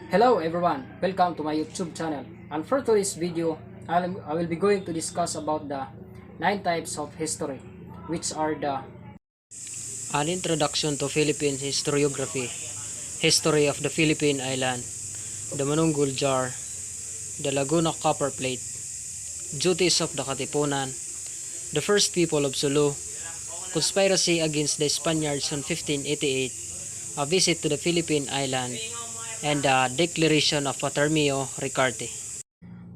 Hello everyone, welcome to my YouTube channel. And for today's video, I will be going to discuss about the 9 types of history, which are the An Introduction to Philippine Historiography, History of the Philippine Island, the Manunggul Jar, the Laguna Copper Plate, Duties of the Katipunan, the First People of Sulu, Conspiracy against the Spaniards on 1588, a visit to the Philippine Island, and the Declaration of Patermio Ricarte.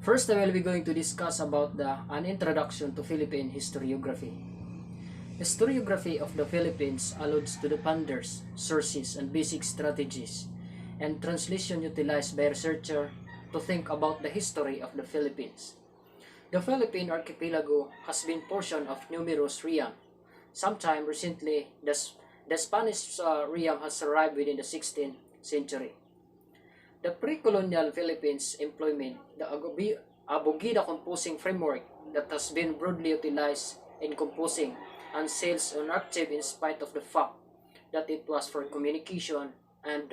First, I will be going to discuss about An Introduction to Philippine Historiography. Historiography of the Philippines alludes to the founders, sources, and basic strategies, and translation utilized by researcher to think about the history of the Philippines. The Philippine archipelago has been portion of numerous realms. Sometime recently, the Spanish realm has arrived within the 16th century. The pre-colonial Philippines employment the Abugida composing framework that has been broadly utilized in composing and sales on archive in spite of the fact that it was for communication and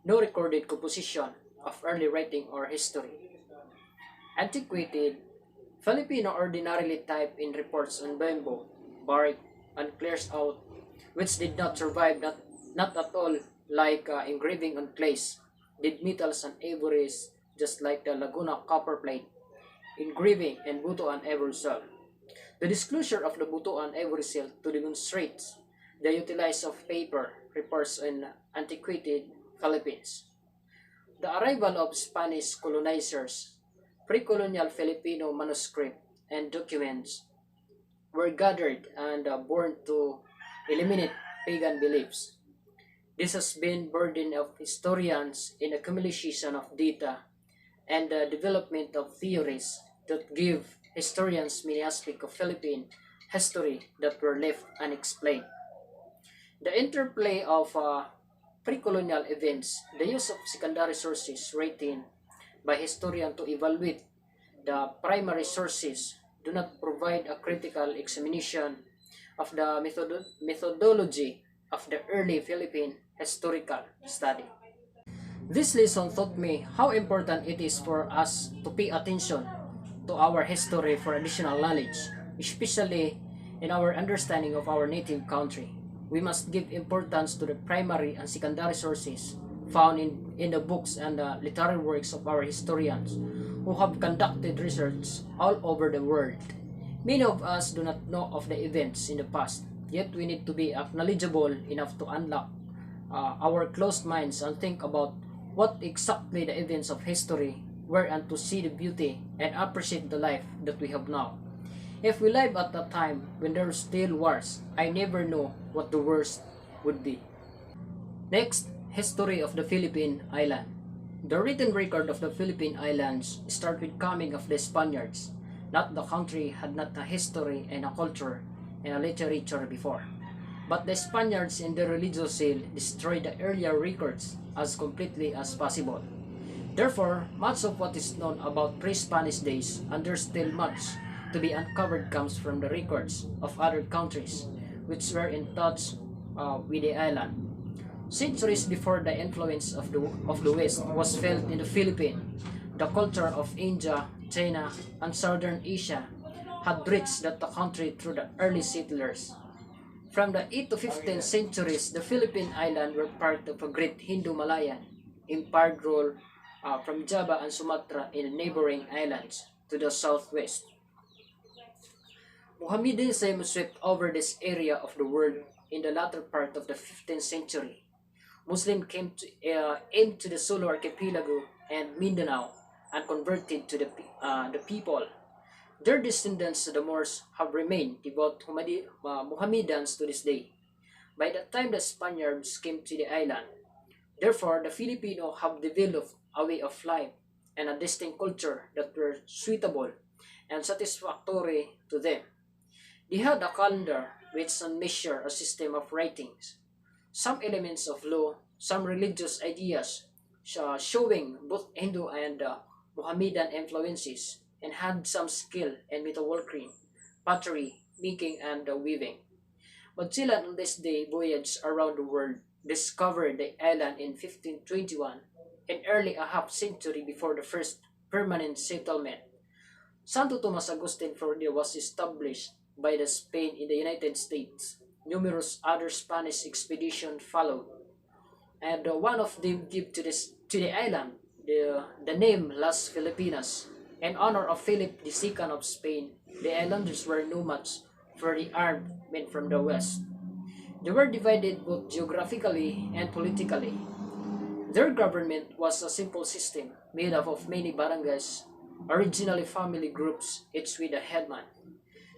no recorded composition of early writing or history. Antiquated Filipino ordinarily type in reports on bamboo, bark, and clears out, which did not survive, not at all like engraving on clays, did metals and ivories just like the Laguna copper plate, engraving, and butuan ivory cell. The disclosure of the butuan ivory cell to demonstrate the utilization of paper reports in antiquated Philippines. The arrival of Spanish colonizers, pre-colonial Filipino manuscripts and documents were gathered and born to eliminate pagan beliefs. This has been burden of historians in accumulation of data and the development of theories that give historians many aspects of Philippine history that were left unexplained. The interplay of pre-colonial events, the use of secondary sources written by historians to evaluate the primary sources do not provide a critical examination of the methodology of the early Philippine historical study. This lesson taught me how important it is for us to pay attention to our history for additional knowledge, especially in our understanding of our native country. We must give importance to the primary and secondary sources found in the books and the literary works of our historians who have conducted research all over the world. Many of us do not know of the events in the past, yet we need to be knowledgeable enough to unlock our closed minds and think about what exactly the events of history were and to see the beauty and appreciate the life that we have now. If we live at a time when there were still wars, I never know what the worst would be. Next, history of the Philippine Island. The written record of the Philippine Islands start with coming of the Spaniards. Not the country had not a history and a culture and a literature before. But the Spaniards in their religious zeal destroyed the earlier records as completely as possible. Therefore, much of what is known about pre-Spanish days and there's still much to be uncovered comes from the records of other countries which were in touch with the island. Centuries before the influence of the West was felt in the Philippines, the culture of India, China, and Southern Asia had reached the country through the early settlers. From the 8th to 15th centuries, the Philippine Islands were part of a great Hindu-Malayan empire rule from Java and Sumatra in the neighboring islands to the southwest. Mohammedanism swept over this area of the world in the latter part of the 15th century. Muslims came to the Sulu archipelago and Mindanao and converted to the people. Their descendants, the Moors, have remained devout Mohammedans to this day. By the time the Spaniards came to the island, therefore the Filipinos have developed a way of life and a distinct culture that were suitable and satisfactory to them. They had a calendar which measure a system of writings, some elements of law, some religious ideas, showing both Hindu and Mohammedan influences, and had some skill in metalworking, pottery, making and weaving. Magellan on this day voyaged around the world, discovered the island in 1521, and early a half century before the first permanent settlement. Santo Tomas Agustin Florida was established by the Spain in the United States. Numerous other Spanish expeditions followed, and one of them gave to the island the name Las Filipinas. In honor of Philip II of Spain, the islanders were nomads for the armed men from the west. They were divided both geographically and politically. Their government was a simple system made up of many barangays, originally family groups, each with a headman.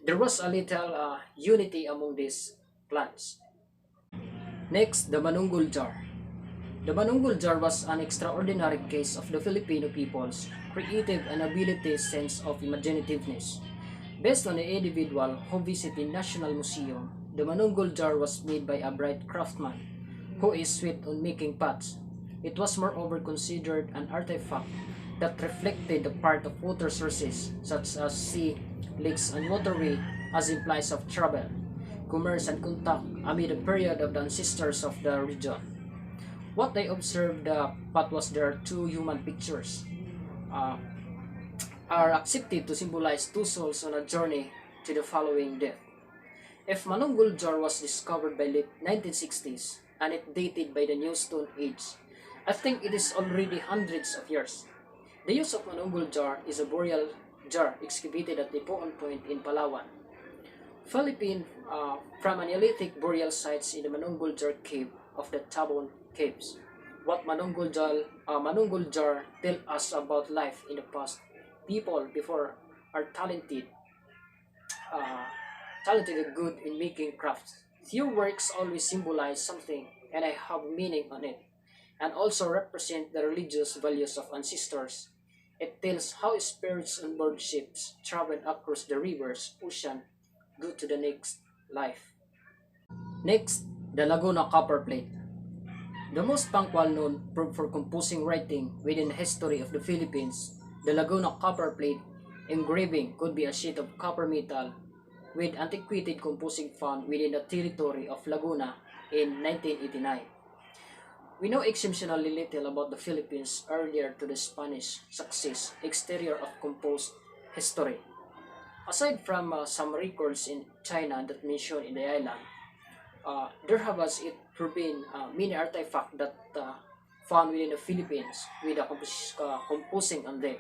There was a little unity among these clans. Next, the Manunggul Jar. The Manunggul Jar was an extraordinary case of the Filipino people's creative and ability sense of imaginativeness. Based on the individual who visited National Museum, the Manunggul Jar was made by a bright craftsman who is sweet on making pots. It was moreover considered an artifact that reflected the part of water sources such as sea, lakes, and waterway as implies of travel, commerce, and contact amid the period of the ancestors of the region. What I observed what was there are two human pictures uh, are accepted to symbolize two souls on a journey to the following death. If Manunggul Jar was discovered by late 1960s and it dated by the New Stone Age, I think it is already hundreds of years. The use of Manunggul Jar is a burial jar excavated at Lipoan Point in Palawan, Philippine, from Neolithic burial sites in the Manunggul Jar Cave of the Tabon Caves. What Manunggul Jar tell us about life in the past. People before are uh, talented and good in making crafts. Few works always symbolize something and I have meaning on it, and also represent the religious values of ancestors. It tells how spirits on board ships travel across the rivers, ocean, go to the next life. Next, the Laguna copper plate. The most punctual known proof for composing writing within the history of the Philippines, the Laguna copper plate engraving could be a sheet of copper metal with antiquated composing found within the territory of Laguna in 1989. We know exceptionally little about the Philippines earlier to the Spanish success exterior of composed history. Aside from some records in China that mention in the island, there have as it been many artifacts that found within the Philippines with a composing on them.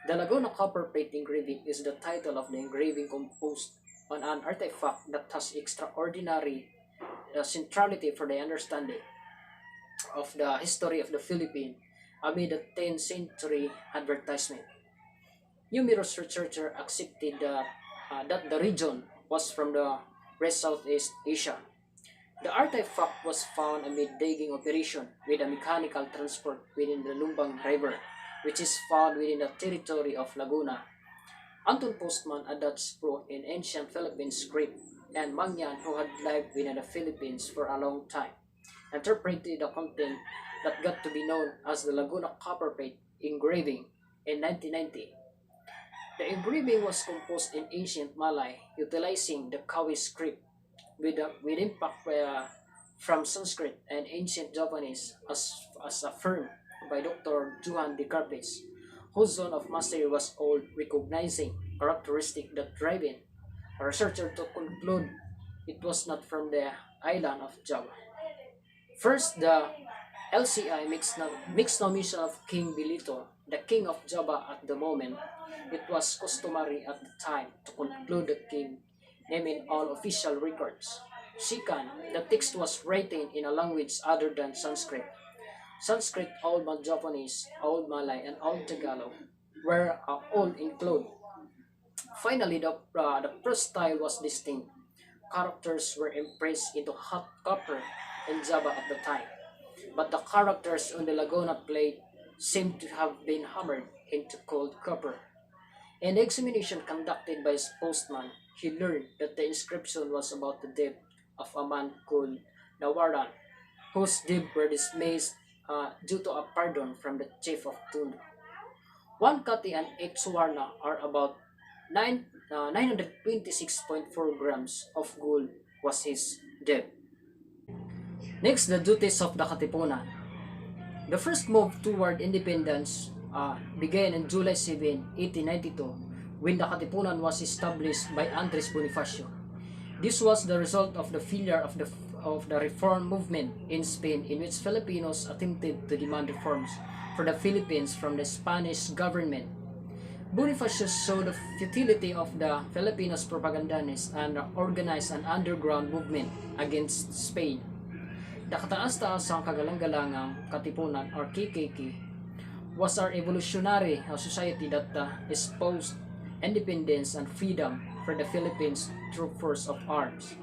The Laguna copper plate engraving is the title of the engraving composed on an artifact that has extraordinary centrality for the understanding of the history of the Philippines amid the 10th century advertisement. Numerous researchers accepted that the region was from the West Southeast Asia. The artifact was found amid digging operation with a mechanical transport within the Lumbang River, which is found within the territory of Laguna. Anton Postman, a Dutch pro in ancient Philippine script, and Mangyan, who had lived within the Philippines for a long time, interpreted the content that got to be known as the Laguna Copperplate engraving in 1990. The engraving was composed in ancient Malay, utilizing the Kawi script with impact from Sanskrit and ancient Japanese as affirmed by Dr. Johann de Carpes, whose zone of mastery was old, recognizing characteristic that driving a researcher to conclude it was not from the island of Java. First, the LCI makes no mention of King Bilito, the king of Java at the moment. It was customary at the time to conclude the king name in all official records. Second, the text was written in a language other than Sanskrit. Sanskrit, Old Japanese, Old Malay, and Old Tagalog were all included. Finally, the first style was distinct. Characters were impressed into hot copper in Java at the time, but the characters on the Laguna plate seem to have been hammered into cold copper. In the examination conducted by his postman, he learned that the inscription was about the death of a man called Nawaran, whose deeds were dismissed due to a pardon from the chief of Tund. One Kati and eight Suwarna are about 926.4 grams of gold was his debt. Next, the duties of the Katipunan. The first move toward independence began on July 7, 1892, when the Katipunan was established by Andres Bonifacio. This was the result of the failure of the reform movement in Spain, in which Filipinos attempted to demand reforms for the Philippines from the Spanish government. Bonifacio saw the futility of the Filipinos propagandists and organized an underground movement against Spain. The kataas-taasang kagalang-galangang Katipunan or KKK was our evolutionary society that espoused independence and freedom for the Philippines through force of arms.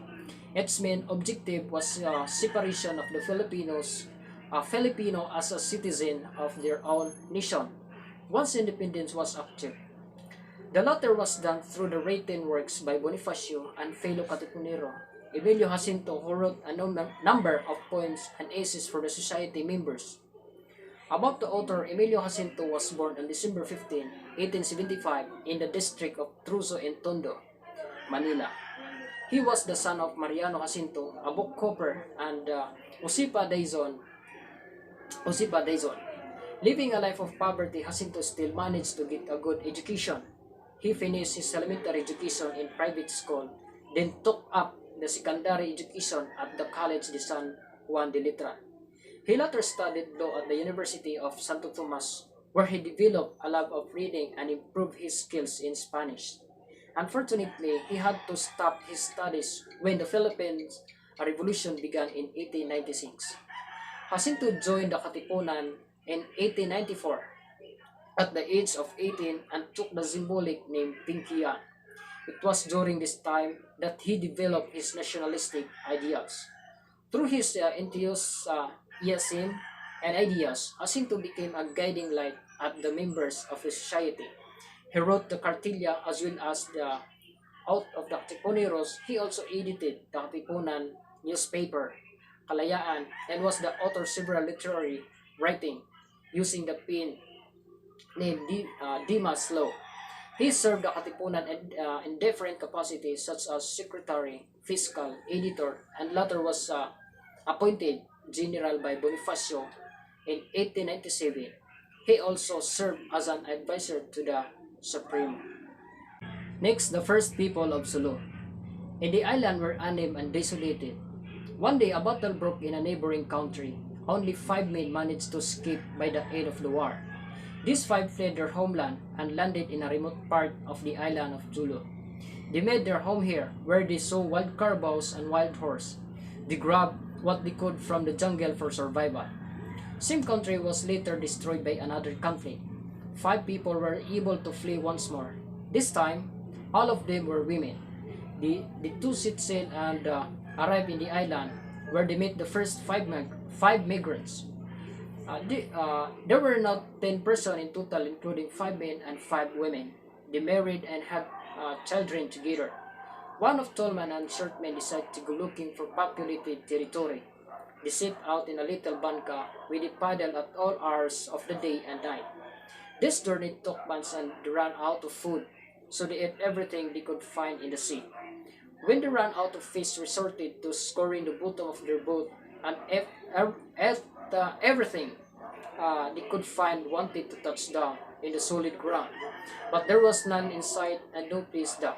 Its main objective was separation of the Filipino as a citizen of their own nation once independence was achieved. The latter was done through the written works by Bonifacio and fellow Katipunero Emilio Jacinto, who wrote a number of poems and essays for the society members. About the author, Emilio Jacinto was born on December 15, 1875 in the district of Truso and Tondo, Manila. He was the son of Mariano Jacinto, a bookkeeper, and Josipa Dazon. Living a life of poverty, Jacinto still managed to get a good education. He finished his elementary education in private school, then took up the secondary education at the College de San Juan de Letra. He later studied law at the University of Santo Tomas, where he developed a love of reading and improved his skills in Spanish. Unfortunately, he had to stop his studies when the Philippines Revolution began in 1896. Jacinto joined the Katipunan in 1894 at the age of 18 and took the symbolic name Pinkian. It was during this time that he developed his nationalistic ideals. Through his enthusiasm and ideas, Jacinto became a guiding light at the members of the society. He wrote the cartilla as well as the out of the Katipuneros. He also edited the Katipunan newspaper, Kalayaan, and was the author of several literary writing using the pen name Dimas Law. He served the Katipunan in different capacities such as secretary, fiscal, editor, and later was appointed general by Bonifacio in 1897. He also served as an advisor to the Supremo. Next, the first people of Sulu. In the island were unnamed and desolated. One day, a battle broke in a neighboring country. Only 5 men managed to escape by the aid of the war. These 5 fled their homeland and landed in a remote part of the island of Julu. They made their home here, where they saw wild carabaos and wild horse. They grabbed what they could from the jungle for survival. Same country was later destroyed by another conflict. 5 people were able to flee once more. This time, all of them were women. The 2 set sail and arrived in the island, where they met the first 5 migrants. There were now 10 persons in total, including 5 men and 5 women. They married and had children together. One of Tallman and Shortman decided to go looking for populated territory. They set out in a little banca with a paddle at all hours of the day and night. This journey took months and they ran out of food, so they ate everything they could find in the sea. When they ran out of fish, resorted to scouring the bottom of their boat and ate everything they could find wanted to touch down in the solid ground. But there was none in sight and no place down.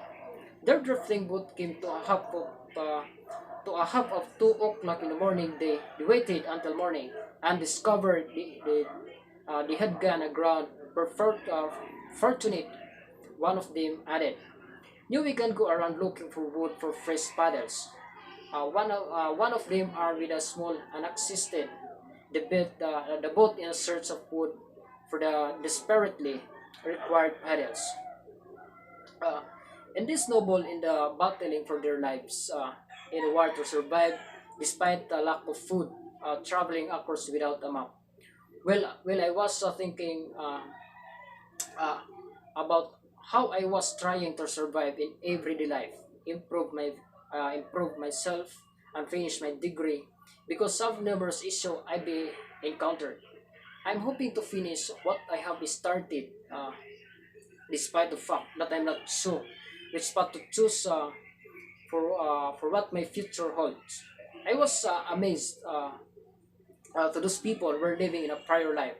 Their drifting boat came to a half of 2 o'clock in the morning. They waited until morning and discovered they had gone aground. Fortunate, one of them added. Now we can go around looking for wood for fresh paddles. One of them are with a small unassisted the boat in search of wood for the desperately required paddles. Uh, and this noble in the battling for their lives in the war to survive despite the lack of food, traveling across without a map. Well, I was thinking uh, about how I was trying to survive in everyday life, improve myself, and finish my degree because of numerous issues I be encountered. I'm hoping to finish what I have started despite the fact that I'm not sure which path to choose for what my future holds. I was amazed to those people who were living in a prior life.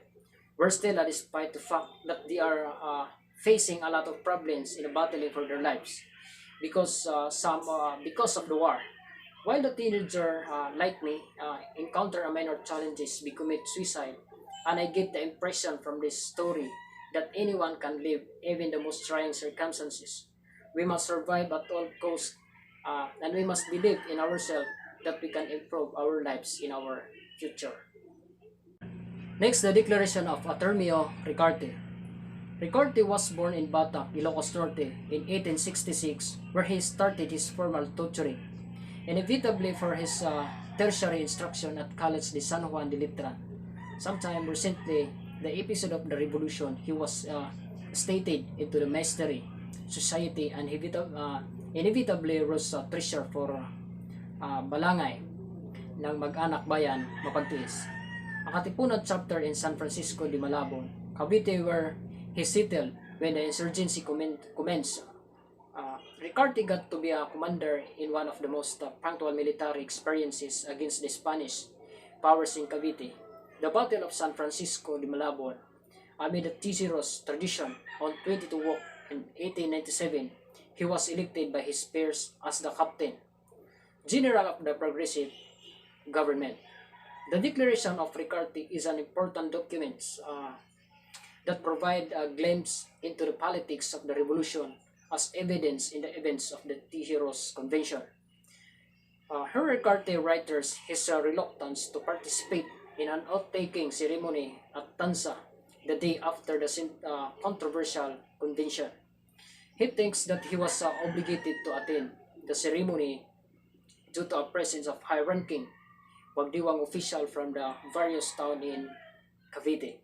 Were still, despite the fact that they are facing a lot of problems in battling for their lives because of the war. While the teenager like me encounter a minor challenges, we commit suicide, and I get the impression from this story that anyone can live even the most trying circumstances. We must survive at all costs, and we must believe in ourselves that we can improve our lives in our future. Next, the declaration of Artemio Ricarte. Ricarte was born in Bata, Ilocos Norte in 1866, where he started his formal tutoring, inevitably for his tertiary instruction at College de San Juan de Letran. Sometime recently, the episode of the revolution, he was stated into the mastery society and inevitably rose treasure for balangay ng mag-anak bayan mapagtiis. Ang Katipunan chapter in San Francisco de Malabon, Cavite, where he settled when the insurgency commenced. Ricarte got to be a commander in one of the most punctual military experiences against the Spanish powers in Cavite, the Battle of San Francisco de Malabon. Amid the Tijeros tradition, on 22 Walk in 1897, he was elected by his peers as the captain general of the progressive government. The Declaration of Ricarte is an important document that provide a glimpse into the politics of the revolution as evidence in the events of the Tijeros Convention. Her Ricarte writers his reluctance to participate in an oath-taking ceremony at Tanza the day after the controversial convention. He thinks that he was obligated to attend the ceremony due to a presence of high-ranking Wagdiwang official from the various towns in Cavite.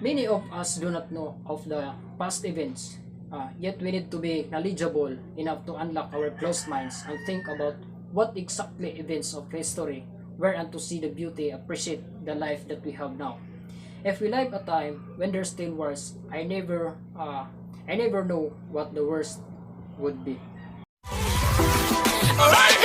Many of us do not know of the past events, yet we need to be knowledgeable enough to unlock our closed minds and think about what exactly events of history were and to see the beauty, appreciate the life that we have now. If we live a time when there's still wars, I never know what the worst would be. Alright.